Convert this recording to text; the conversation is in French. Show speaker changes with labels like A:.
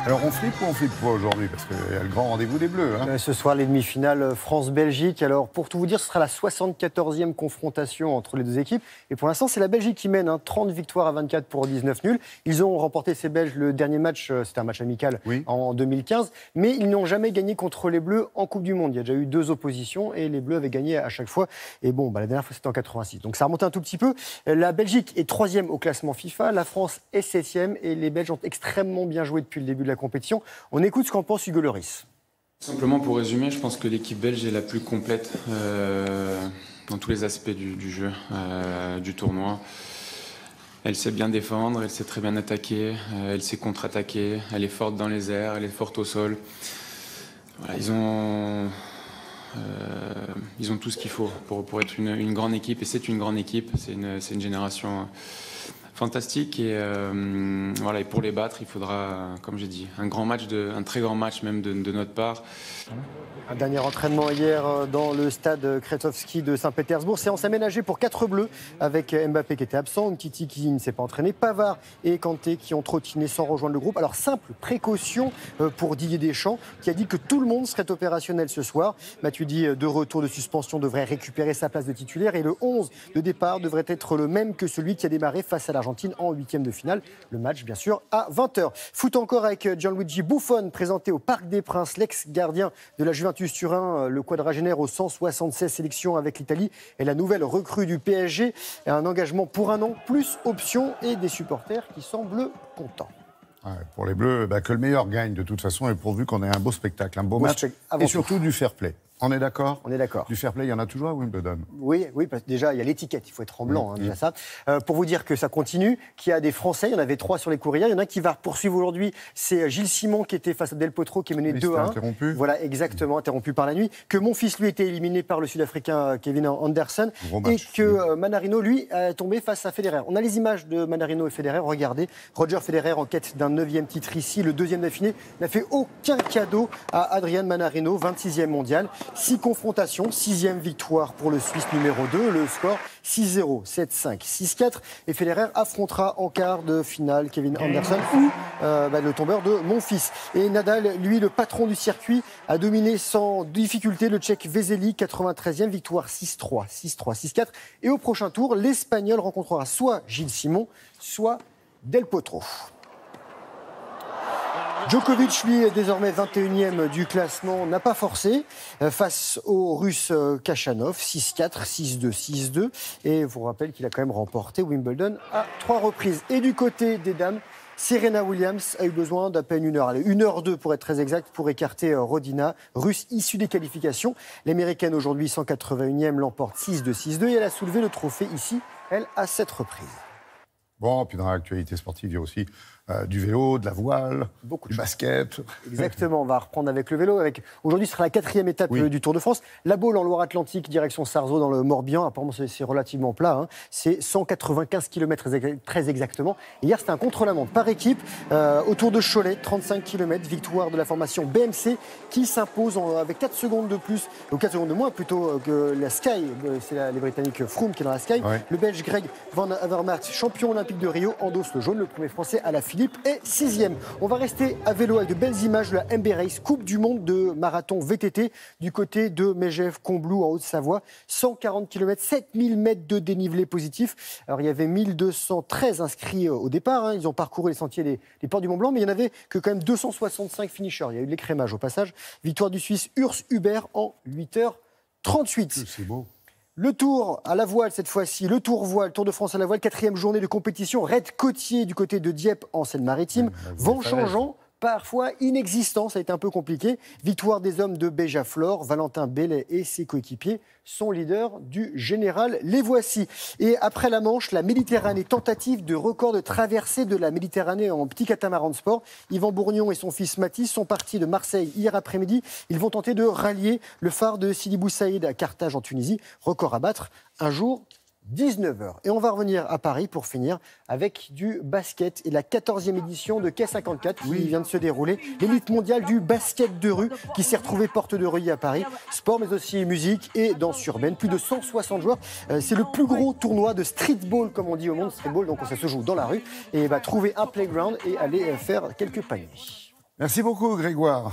A: Alors on flippe ou on flippe pas aujourd'hui? Parce qu'il y a le grand rendez-vous des Bleus. Hein.
B: Ce soir, les demi-finales France-Belgique. Alors pour tout vous dire, ce sera la 74e confrontation entre les deux équipes. Et pour l'instant, c'est la Belgique qui mène. 30 victoires à 24 pour 19 nuls. Ils ont remporté ces Belges le dernier match, c'était un match amical en 2015. Mais ils n'ont jamais gagné contre les Bleus en Coupe du Monde. Il y a déjà eu 2 oppositions et les Bleus avaient gagné à chaque fois. Et bon, la dernière fois, c'était en 86. Donc ça remonte un tout petit peu. La Belgique est 3e au classement FIFA. La France est 7e. Et les Belges ont extrêmement bien joué depuis le début de la compétition. On écoute ce qu'en pense Hugo Lloris.
C: Simplement pour résumer, je pense que l'équipe belge est la plus complète dans tous les aspects du jeu, du tournoi. Elle sait bien défendre, elle sait très bien attaquer, elle sait contre-attaquer, elle est forte dans les airs, elle est forte au sol. Voilà, ils ont tout ce qu'il faut pour être une grande équipe, et c'est une grande équipe, c'est une génération fantastique, et voilà, et pour les battre, il faudra, comme j'ai dit, un très grand match même de notre part.
B: Un dernier entraînement hier dans le stade Kretowski de Saint-Pétersbourg. Séance aménagée pour 4 bleus avec Mbappé qui était absent, Umtiti qui ne s'est pas entraîné, Pavard et Kanté qui ont trottiné sans rejoindre le groupe. Alors simple précaution pour Didier Deschamps qui a dit que tout le monde serait opérationnel ce soir. Matuidi, de retour de suspension, devrait récupérer sa place de titulaire et le 11 de départ devrait être le même que celui qui a démarré face à l'Argentine en 8e de finale. Le match bien sûr à 20h. Foot encore avec Gianluigi Buffon présenté au Parc des Princes, l'ex-gardien de la Juventus Turin, le quadragénaire aux 176 sélections avec l'Italie et la nouvelle recrue du PSG. Un engagement pour 1 an, plus options et des supporters qui semblent contents.
A: Ouais, pour les Bleus, que le meilleur gagne de toute façon, et pourvu qu'on ait un beau spectacle, un beau match et surtout du fair play. On est d'accord ?
B: On est d'accord.
A: Du fair play, il y en a toujours à Wimbledon.
B: Oui, parce que déjà, il y a l'étiquette, il faut être en blanc, déjà ça. Pour vous dire que ça continue, qu'il y a des Français, il y en avait 3 sur les courriers, il y en a un qui va poursuivre aujourd'hui, c'est Gilles Simon qui était face à Del Potro, qui est mené 2-1.
A: Interrompu.
B: Voilà, exactement, interrompu par la nuit. Que Monfils, lui, était éliminé par le Sud-Africain Kevin Anderson. Et que Manarino, lui, est tombé face à Federer. On a les images de Manarino et Federer, regardez. Roger Federer en quête d'un 9e titre ici, le 2e d'affinée, n'a fait aucun cadeau à Adrian Manarino, 26e mondial. 6 confrontations. 6e victoire pour le Suisse numéro 2. Le score 6-0, 7-5, 6-4. Et Federer affrontera en quart de finale Kevin Anderson ou le tombeur de Monfils. Et Nadal, lui, le patron du circuit, a dominé sans difficulté le Tchèque Vesely, 93e victoire 6-3, 6-3, 6-4. Et au prochain tour, l'Espagnol rencontrera soit Gilles Simon, soit Del Potro. Djokovic, lui, est désormais 21e du classement, n'a pas forcé face au Russe Khachanov, 6-4, 6-2, 6-2. Et vous rappelle qu'il a quand même remporté Wimbledon à 3 reprises. Et du côté des dames, Serena Williams a eu besoin d'à peine 1 heure. Allez, 1h02 pour être très exact, pour écarter Rodina, russe issue des qualifications. L'américaine aujourd'hui 181e l'emporte 6-2, 6-2 et elle a soulevé le trophée ici, elle, à 7 reprises.
A: Bon, puis dans l'actualité sportive, il y a aussi du vélo, de la voile, du basket.
B: Exactement, on va reprendre avec le vélo. Aujourd'hui, ce sera la 4e étape du Tour de France. La Baule en Loire-Atlantique, direction Sarzeau dans le Morbihan. Apparemment, c'est relativement plat. C'est 195 km très exactement. Et hier, c'était un contre-la-montre par équipe. Autour de Cholet, 35 km. Victoire de la formation BMC qui s'impose avec 4 secondes de plus, ou 4 secondes de moins plutôt que la Sky. C'est les Britanniques Froome qui est dans la Sky. Ouais. Le Belge Greg Van Avermaet, champion olympique de Rio, endosse le jaune. Le premier Français à la Philippe est 6e. On va rester à vélo avec de belles images de la MB Race, Coupe du monde de marathon VTT du côté de Megève-Combloux en Haute-Savoie. 140 km, 7000 mètres de dénivelé positif. Alors il y avait 1213 inscrits au départ. Ils ont parcouru les sentiers des Portes du Mont-Blanc, mais il n'y en avait que quand même 265 finishers. Il y a eu de l'écrémage au passage. Victoire du Suisse Urs Hubert en 8h38.
A: C'est beau.
B: Le Tour à la voile cette fois-ci, le Tour voile, Tour de France à la voile, 4e journée de compétition, raid côtier du côté de Dieppe en Seine-Maritime, vent changeant, parfois inexistant, ça a été un peu compliqué. Victoire des hommes de Béjaflor, Valentin Bellet et ses coéquipiers sont leaders du général. Les voici. Et après la Manche, la Méditerranée, tentative de record de traversée de la Méditerranée en petit catamaran de sport. Yvan Bourgnon et son fils Mathis sont partis de Marseille hier après-midi. Ils vont tenter de rallier le phare de Sidi Bou Saïd à Carthage en Tunisie. Record à battre, un jour 19h. Et on va revenir à Paris pour finir avec du basket et la 14e édition de Quai 54 qui vient de se dérouler. L'élite mondiale du basket de rue qui s'est retrouvée porte de rue à Paris. Sport mais aussi musique et danse urbaine. Plus de 160 joueurs. C'est le plus gros tournoi de streetball comme on dit au monde. Streetball, donc ça se joue dans la rue. Et trouver un playground et aller faire quelques paniers.
A: Merci beaucoup, Grégoire.